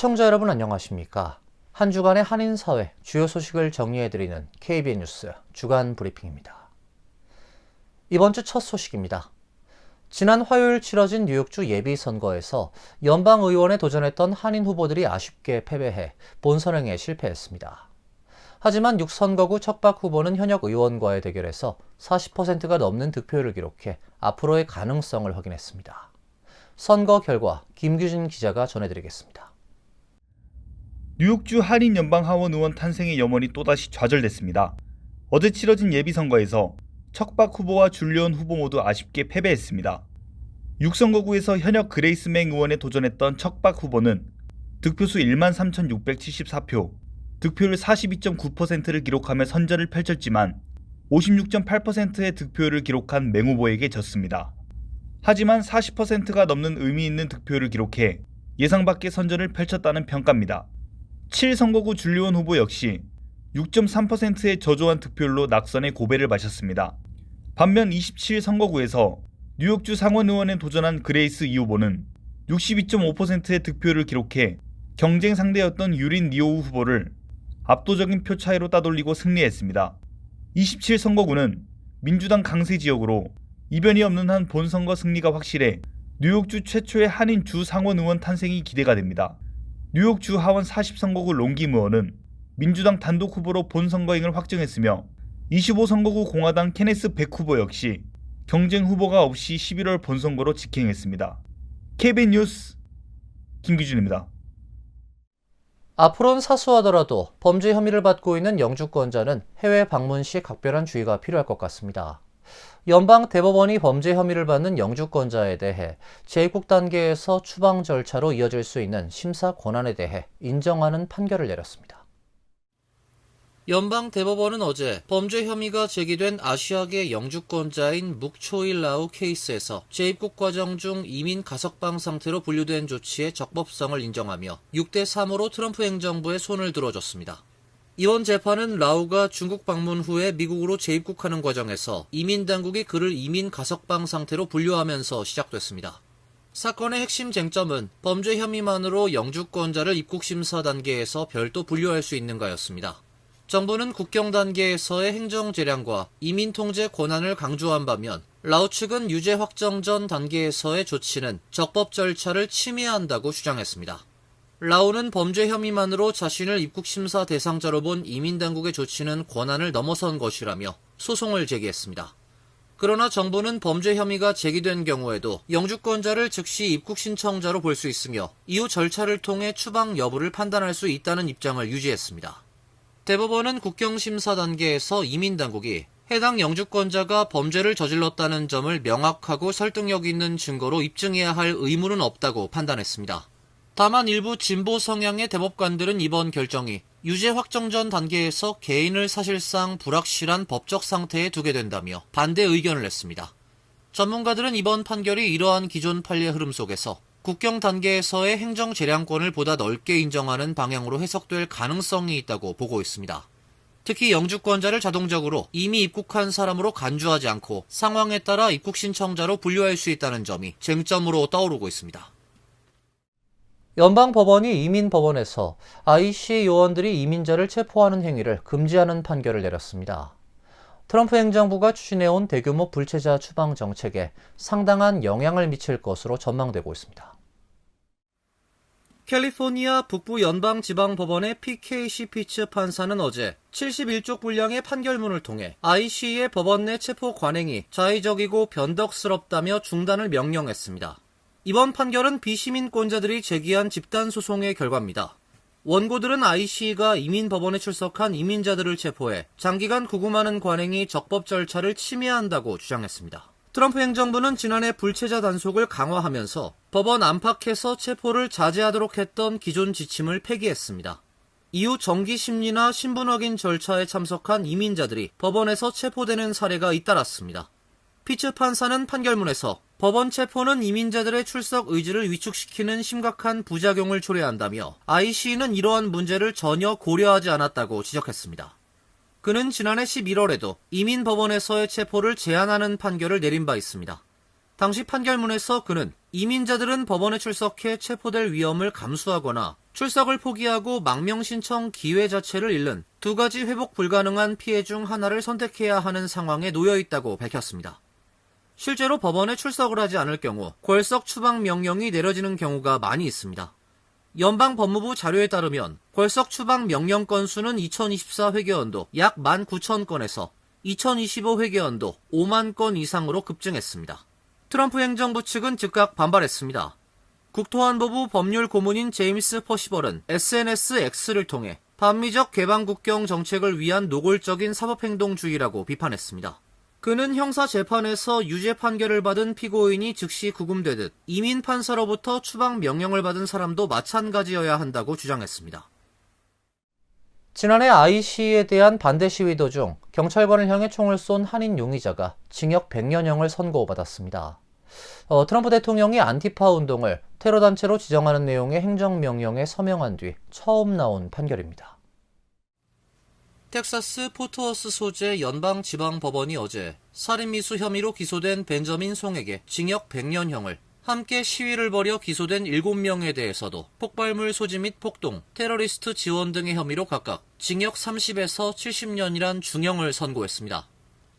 시청자 여러분 안녕하십니까? 한 주간의 한인사회 주요 소식을 정리해드리는 KBN 뉴스 주간 브리핑입니다. 이번 주 첫 소식입니다. 지난 화요일 치러진 뉴욕주 예비선거에서 연방의원에 도전했던 한인 후보들이 아쉽게 패배해 본선행에 실패했습니다. 하지만 6선거구 척박 후보는 현역 의원과의 대결에서 40%가 넘는 득표율을 기록해 앞으로의 가능성을 확인했습니다. 선거 결과 김규진 기자가 전해드리겠습니다. 뉴욕주 한인 연방하원 의원 탄생의 염원이 또다시 좌절됐습니다. 어제 치러진 예비선거에서 척박 후보와 줄리온 후보 모두 아쉽게 패배했습니다. 6선거구에서 현역 그레이스 맹 의원에 도전했던 척박 후보는 득표수 13,674표, 득표율 42.9%를 기록하며 선전을 펼쳤지만 56.8%의 득표율을 기록한 맹 후보에게 졌습니다. 하지만 40%가 넘는 의미 있는 득표율을 기록해 예상 밖의 선전을 펼쳤다는 평가입니다. 7선거구 줄리온 후보 역시 6.3%의 저조한 득표율로 낙선의 고배를 마셨습니다. 반면 27선거구에서 뉴욕주 상원의원에 도전한 그레이스 이 후보는 62.5%의 득표율을 기록해 경쟁 상대였던 유린 니오우 후보를 압도적인 표 차이로 따돌리고 승리했습니다. 27선거구는 민주당 강세 지역으로 이변이 없는 한 본선거 승리가 확실해 뉴욕주 최초의 한인 주 상원의원 탄생이 기대가 됩니다. 뉴욕주 하원 40선거구 롱김 의원은 민주당 단독 후보로 본선거행을 확정했으며 25선거구 공화당 케네스 백 후보 역시 경쟁 후보가 없이 11월 본선거로 직행했습니다. KBN 뉴스 김규준입니다. 앞으로는 사소하더라도 범죄 혐의를 받고 있는 영주권자는 해외 방문 시 각별한 주의가 필요할 것 같습니다. 연방 대법원이 범죄 혐의를 받는 영주권자에 대해 재입국 단계에서 추방 절차로 이어질 수 있는 심사 권한에 대해 인정하는 판결을 내렸습니다. 연방 대법원은 어제 범죄 혐의가 제기된 아시아계 영주권자인 묵초일 라우 케이스에서 재입국 과정 중 이민 가석방 상태로 분류된 조치의 적법성을 인정하며 6대3으로 트럼프 행정부에 손을 들어줬습니다. 이번 재판은 라우가 중국 방문 후에 미국으로 재입국하는 과정에서 이민당국이 그를 이민 가석방 상태로 분류하면서 시작됐습니다. 사건의 핵심 쟁점은 범죄 혐의만으로 영주권자를 입국심사 단계에서 별도 분류할 수 있는가였습니다. 정부는 국경 단계에서의 행정재량과 이민통제 권한을 강조한 반면 라우 측은 유죄 확정 전 단계에서의 조치는 적법 절차를 침해한다고 주장했습니다. 라우는 범죄 혐의만으로 자신을 입국심사 대상자로 본 이민당국의 조치는 권한을 넘어선 것이라며 소송을 제기했습니다. 그러나 정부는 범죄 혐의가 제기된 경우에도 영주권자를 즉시 입국신청자로 볼 수 있으며 이후 절차를 통해 추방 여부를 판단할 수 있다는 입장을 유지했습니다. 대법원은 국경심사 단계에서 이민당국이 해당 영주권자가 범죄를 저질렀다는 점을 명확하고 설득력 있는 증거로 입증해야 할 의무는 없다고 판단했습니다. 다만 일부 진보 성향의 대법관들은 이번 결정이 유죄 확정 전 단계에서 개인을 사실상 불확실한 법적 상태에 두게 된다며 반대 의견을 냈습니다. 전문가들은 이번 판결이 이러한 기존 판례 흐름 속에서 국경 단계에서의 행정 재량권을 보다 넓게 인정하는 방향으로 해석될 가능성이 있다고 보고 있습니다. 특히 영주권자를 자동적으로 이미 입국한 사람으로 간주하지 않고 상황에 따라 입국 신청자로 분류할 수 있다는 점이 쟁점으로 떠오르고 있습니다. 연방법원이 이민법원에서 IC 요원들이 이민자를 체포하는 행위를 금지하는 판결을 내렸습니다. 트럼프 행정부가 추진해온 대규모 불체자 추방 정책에 상당한 영향을 미칠 것으로 전망되고 있습니다. 캘리포니아 북부 연방지방법원의 PKC 피츠 판사는 어제 71쪽 분량의 판결문을 통해 IC의 법원 내 체포 관행이 자의적이고 변덕스럽다며 중단을 명령했습니다. 이번 판결은 비시민권자들이 제기한 집단소송의 결과입니다. 원고들은 IC가 이민법원에 출석한 이민자들을 체포해 장기간 구금하는 관행이 적법 절차를 침해한다고 주장했습니다. 트럼프 행정부는 지난해 불체자 단속을 강화하면서 법원 안팎에서 체포를 자제하도록 했던 기존 지침을 폐기했습니다. 이후 정기심리나 신분 확인 절차에 참석한 이민자들이 법원에서 체포되는 사례가 잇따랐습니다. 피츠 판사는 판결문에서 법원 체포는 이민자들의 출석 의지를 위축시키는 심각한 부작용을 초래한다며 IC는 이러한 문제를 전혀 고려하지 않았다고 지적했습니다. 그는 지난해 11월에도 이민법원에서의 체포를 제한하는 판결을 내린 바 있습니다. 당시 판결문에서 그는 이민자들은 법원에 출석해 체포될 위험을 감수하거나 출석을 포기하고 망명 신청 기회 자체를 잃는 두 가지 회복 불가능한 피해 중 하나를 선택해야 하는 상황에 놓여 있다고 밝혔습니다. 실제로 법원에 출석을 하지 않을 경우 궐석 추방 명령이 내려지는 경우가 많이 있습니다. 연방법무부 자료에 따르면 궐석 추방 명령 건수는 2024 회계연도 약 19,000건에서 2025 회계연도 5만 건 이상으로 급증했습니다. 트럼프 행정부 측은 즉각 반발했습니다. 국토안보부 법률 고문인 제임스 퍼시벌은 SNS X를 통해 반미적 개방국경 정책을 위한 노골적인 사법행동주의라고 비판했습니다. 그는 형사재판에서 유죄 판결을 받은 피고인이 즉시 구금되듯 이민 판사로부터 추방 명령을 받은 사람도 마찬가지여야 한다고 주장했습니다. 지난해 IC에 대한 반대 시위 도중 경찰관을 향해 총을 쏜 한인 용의자가 징역 100년형을 선고받았습니다. 트럼프 대통령이 안티파 운동을 테러단체로 지정하는 내용의 행정명령에 서명한 뒤 처음 나온 판결입니다. 텍사스 포트워스 소재 연방지방법원이 어제 살인미수 혐의로 기소된 벤저민 송에게 징역 100년형을, 함께 시위를 벌여 기소된 7명에 대해서도 폭발물 소지 및 폭동, 테러리스트 지원 등의 혐의로 각각 징역 30에서 70년이란 중형을 선고했습니다.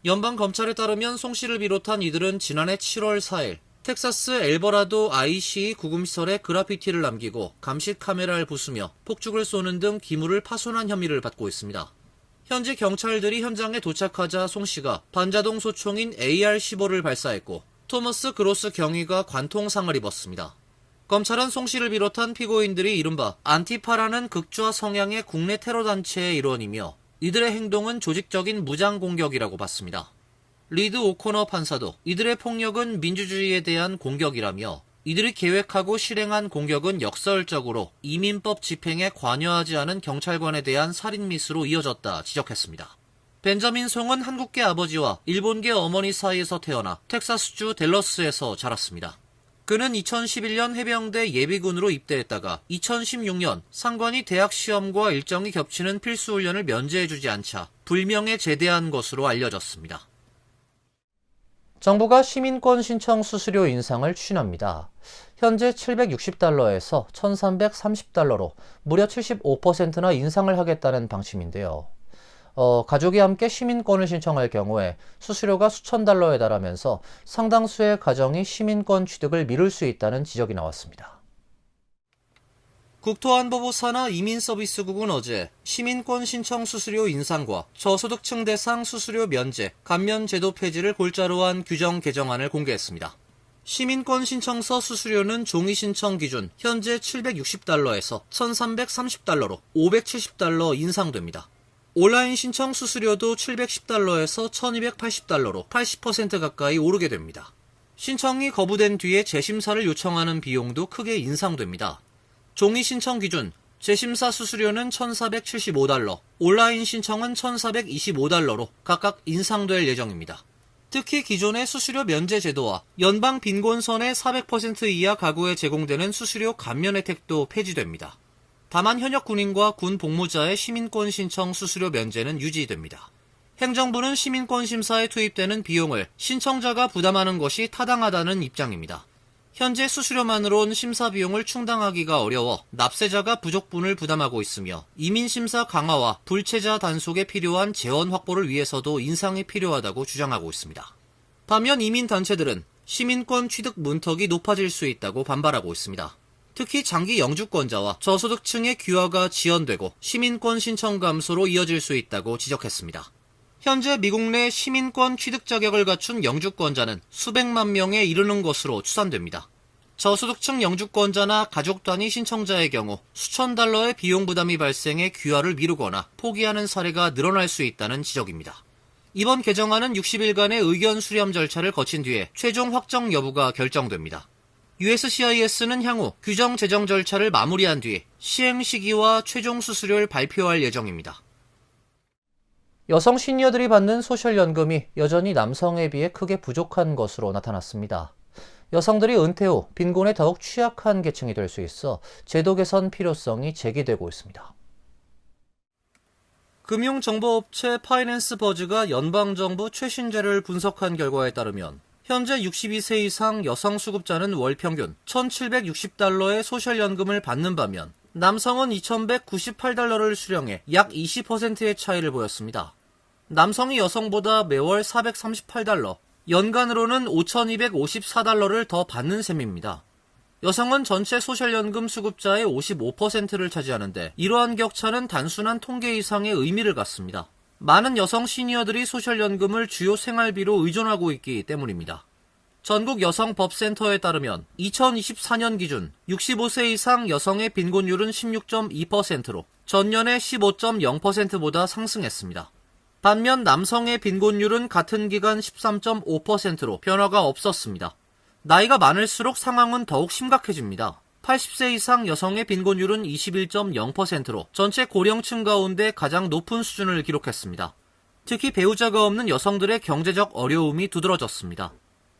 연방검찰에 따르면 송 씨를 비롯한 이들은 지난해 7월 4일 텍사스 엘버라도 ICE 구금시설에 그라피티를 남기고 감시 카메라를 부수며 폭죽을 쏘는 등 기물을 파손한 혐의를 받고 있습니다. 현지 경찰들이 현장에 도착하자 송 씨가 반자동 소총인 AR-15를 발사했고 토머스 그로스 경위가 관통상을 입었습니다. 검찰은 송 씨를 비롯한 피고인들이 이른바 안티파라는 극좌 성향의 국내 테러단체의 일원이며 이들의 행동은 조직적인 무장 공격이라고 봤습니다. 리드 오코너 판사도 이들의 폭력은 민주주의에 대한 공격이라며 이들이 계획하고 실행한 공격은 역설적으로 이민법 집행에 관여하지 않은 경찰관에 대한 살인미수로 이어졌다 지적했습니다. 벤저민 송은 한국계 아버지와 일본계 어머니 사이에서 태어나 텍사스주 댈러스에서 자랐습니다. 그는 2011년 해병대 예비군으로 입대했다가 2016년 상관이 대학 시험과 일정이 겹치는 필수훈련을 면제해주지 않자 불명예 제대한 것으로 알려졌습니다. 정부가 시민권 신청 수수료 인상을 추진합니다. 현재 $760에서 $1,330로 무려 75%나 인상을 하겠다는 방침인데요. 가족이 함께 시민권을 신청할 경우에 수수료가 수천 달러에 달하면서 상당수의 가정이 시민권 취득을 미룰 수 있다는 지적이 나왔습니다. 국토안보부 산하 이민서비스국은 어제 시민권 신청 수수료 인상과 저소득층 대상 수수료 면제, 감면 제도 폐지를 골자로 한 규정 개정안을 공개했습니다. 시민권 신청서 수수료는 종이 신청 기준 현재 $760에서 $1,330로 570달러 인상됩니다. 온라인 신청 수수료도 $710에서 $1,280로 80% 가까이 오르게 됩니다. 신청이 거부된 뒤에 재심사를 요청하는 비용도 크게 인상됩니다. 종이 신청 기준 재심사 수수료는 $1,475, 온라인 신청은 $1,425로 각각 인상될 예정입니다. 특히 기존의 수수료 면제 제도와 연방 빈곤선의 400% 이하 가구에 제공되는 수수료 감면 혜택도 폐지됩니다. 다만 현역 군인과 군 복무자의 시민권 신청 수수료 면제는 유지됩니다. 행정부는 시민권 심사에 투입되는 비용을 신청자가 부담하는 것이 타당하다는 입장입니다. 현재 수수료만으론 심사 비용을 충당하기가 어려워 납세자가 부족분을 부담하고 있으며 이민심사 강화와 불체자 단속에 필요한 재원 확보를 위해서도 인상이 필요하다고 주장하고 있습니다. 반면 이민단체들은 시민권 취득 문턱이 높아질 수 있다고 반발하고 있습니다. 특히 장기 영주권자와 저소득층의 귀화가 지연되고 시민권 신청 감소로 이어질 수 있다고 지적했습니다. 현재 미국 내 시민권 취득 자격을 갖춘 영주권자는 수백만 명에 이르는 것으로 추산됩니다. 저소득층 영주권자나 가족 단위 신청자의 경우 수천 달러의 비용 부담이 발생해 귀화를 미루거나 포기하는 사례가 늘어날 수 있다는 지적입니다. 이번 개정안은 60일간의 의견 수렴 절차를 거친 뒤에 최종 확정 여부가 결정됩니다. USCIS는 향후 규정 제정 절차를 마무리한 뒤 시행 시기와 최종 수수료를 발표할 예정입니다. 여성 시니어들이 받는 소셜연금이 여전히 남성에 비해 크게 부족한 것으로 나타났습니다. 여성들이 은퇴 후 빈곤에 더욱 취약한 계층이 될 수 있어 제도 개선 필요성이 제기되고 있습니다. 금융정보업체 파이낸스 버즈가 연방정부 최신 자료를 분석한 결과에 따르면 현재 62세 이상 여성 수급자는 월 평균 1,760달러의 소셜연금을 받는 반면 남성은 2,198달러를 수령해 약 20%의 차이를 보였습니다. 남성이 여성보다 매월 438달러, 연간으로는 5,254달러를 더 받는 셈입니다. 여성은 전체 소셜연금 수급자의 55%를 차지하는데 이러한 격차는 단순한 통계 이상의 의미를 갖습니다. 많은 여성 시니어들이 소셜연금을 주요 생활비로 의존하고 있기 때문입니다. 전국 여성법센터에 따르면 2024년 기준 65세 이상 여성의 빈곤율은 16.2%로 전년의 15.0%보다 상승했습니다. 반면 남성의 빈곤율은 같은 기간 13.5%로 변화가 없었습니다. 나이가 많을수록 상황은 더욱 심각해집니다. 80세 이상 여성의 빈곤율은 21.0%로 전체 고령층 가운데 가장 높은 수준을 기록했습니다. 특히 배우자가 없는 여성들의 경제적 어려움이 두드러졌습니다.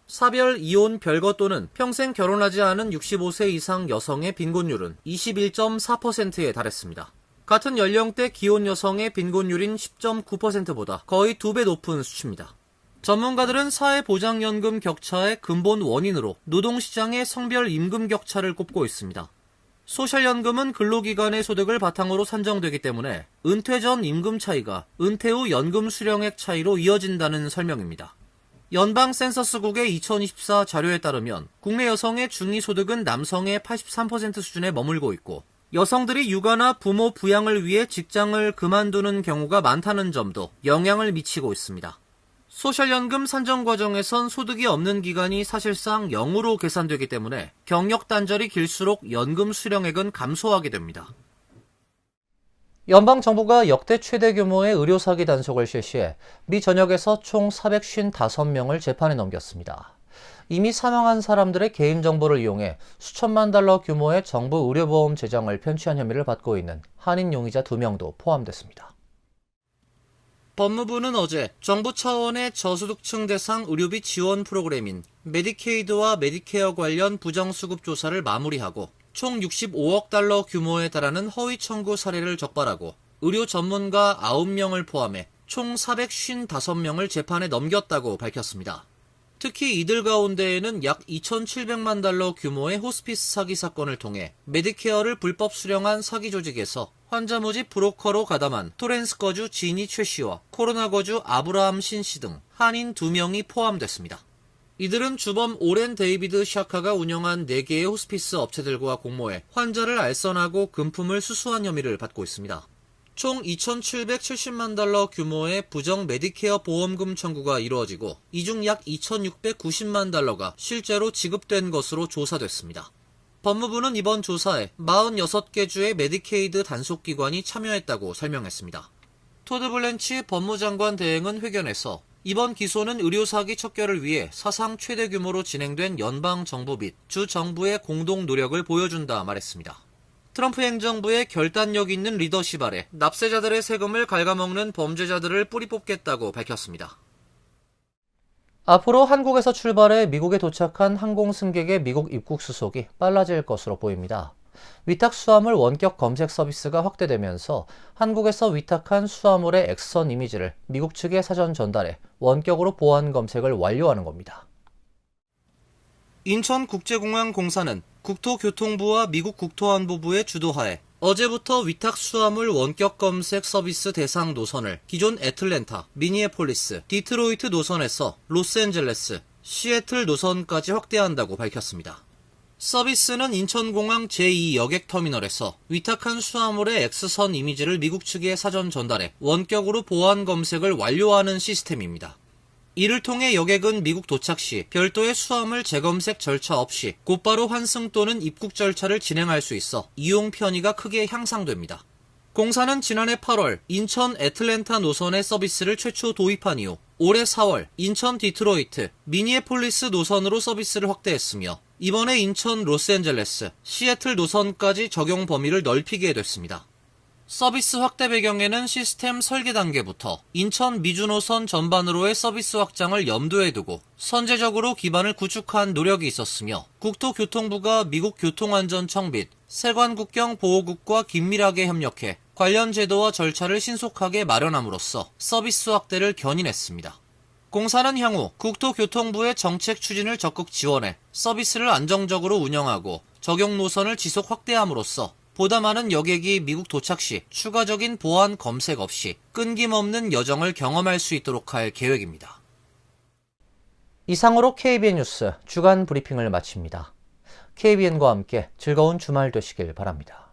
사별, 이혼, 별거 또는 평생 결혼하지 않은 65세 이상 여성의 빈곤율은 21.4%에 달했습니다. 같은 연령대 기혼 여성의 빈곤율인 10.9%보다 거의 2배 높은 수치입니다. 전문가들은 사회보장연금 격차의 근본 원인으로 노동시장의 성별 임금 격차를 꼽고 있습니다. 소셜연금은 근로기간의 소득을 바탕으로 산정되기 때문에 은퇴 전 임금 차이가 은퇴 후 연금 수령액 차이로 이어진다는 설명입니다. 연방센서스국의 2024 자료에 따르면 국내 여성의 중위소득은 남성의 83% 수준에 머물고 있고 여성들이 육아나 부모 부양을 위해 직장을 그만두는 경우가 많다는 점도 영향을 미치고 있습니다. 소셜연금 산정 과정에선 소득이 없는 기간이 사실상 0으로 계산되기 때문에 경력 단절이 길수록 연금 수령액은 감소하게 됩니다. 연방정부가 역대 최대 규모의 의료사기 단속을 실시해 미 전역에서 총 455명을 재판에 넘겼습니다. 이미 사망한 사람들의 개인정보를 이용해 수천만 달러 규모의 정부 의료보험 재정을 편취한 혐의를 받고 있는 한인 용의자 2명도 포함됐습니다. 법무부는 어제 정부 차원의 저소득층 대상 의료비 지원 프로그램인 메디케이드와 메디케어 관련 부정수급 조사를 마무리하고 총 65억 달러 규모에 달하는 허위 청구 사례를 적발하고 의료 전문가 9명을 포함해 총 455명을 재판에 넘겼다고 밝혔습니다. 특히 이들 가운데에는 약 2,700만 달러 규모의 호스피스 사기 사건을 통해 메디케어를 불법 수령한 사기 조직에서 환자 모집 브로커로 가담한 토렌스 거주 지니 최 씨와 코로나 거주 아브라함 신 씨 등 한인 2명이 포함됐습니다. 이들은 주범 오렌 데이비드 샤카가 운영한 4개의 호스피스 업체들과 공모해 환자를 알선하고 금품을 수수한 혐의를 받고 있습니다. 총 2,770만 달러 규모의 부정 메디케어 보험금 청구가 이루어지고 이 중 약 2,690만 달러가 실제로 지급된 것으로 조사됐습니다. 법무부는 이번 조사에 46개 주의 메디케이드 단속기관이 참여했다고 설명했습니다. 토드 블렌치 법무장관 대행은 회견에서 이번 기소는 의료사기 척결을 위해 사상 최대 규모로 진행된 연방정부 및 주정부의 공동 노력을 보여준다 말했습니다. 트럼프 행정부의 결단력 있는 리더십 아래 납세자들의 세금을 갉아먹는 범죄자들을 뿌리 뽑겠다고 밝혔습니다. 앞으로 한국에서 출발해 미국에 도착한 항공 승객의 미국 입국 수속이 빨라질 것으로 보입니다. 위탁 수화물 원격 검색 서비스가 확대되면서 한국에서 위탁한 수화물의 X선 이미지를 미국 측에 사전 전달해 원격으로 보안 검색을 완료하는 겁니다. 인천국제공항공사는 국토교통부와 미국 국토안보부의 주도하에 어제부터 위탁 수화물 원격 검색 서비스 대상 노선을 기존 애틀랜타, 미니애폴리스, 디트로이트 노선에서 로스앤젤레스, 시애틀 노선까지 확대한다고 밝혔습니다. 서비스는 인천공항 제2 여객터미널에서 위탁한 수화물의 X선 이미지를 미국 측에 사전 전달해 원격으로 보안 검색을 완료하는 시스템입니다. 이를 통해 여객은 미국 도착 시 별도의 수화물 재검색 절차 없이 곧바로 환승 또는 입국 절차를 진행할 수 있어 이용 편의가 크게 향상됩니다. 공사는 지난해 8월 인천 애틀랜타 노선의 서비스를 최초 도입한 이후 올해 4월 인천 디트로이트, 미니애폴리스 노선으로 서비스를 확대했으며 이번에 인천 로스앤젤레스, 시애틀 노선까지 적용 범위를 넓히게 됐습니다. 서비스 확대 배경에는 시스템 설계 단계부터 인천 미주 노선 전반으로의 서비스 확장을 염두에 두고 선제적으로 기반을 구축한 노력이 있었으며 국토교통부가 미국 교통안전청 및 세관국경 보호국과 긴밀하게 협력해 관련 제도와 절차를 신속하게 마련함으로써 서비스 확대를 견인했습니다. 공사는 향후 국토교통부의 정책 추진을 적극 지원해 서비스를 안정적으로 운영하고 적용 노선을 지속 확대함으로써 보다 많은 여객이 미국 도착 시 추가적인 보안 검색 없이 끊김없는 여정을 경험할 수 있도록 할 계획입니다. 이상으로 KBN 뉴스 주간 브리핑을 마칩니다. KBN과 함께 즐거운 주말 되시길 바랍니다.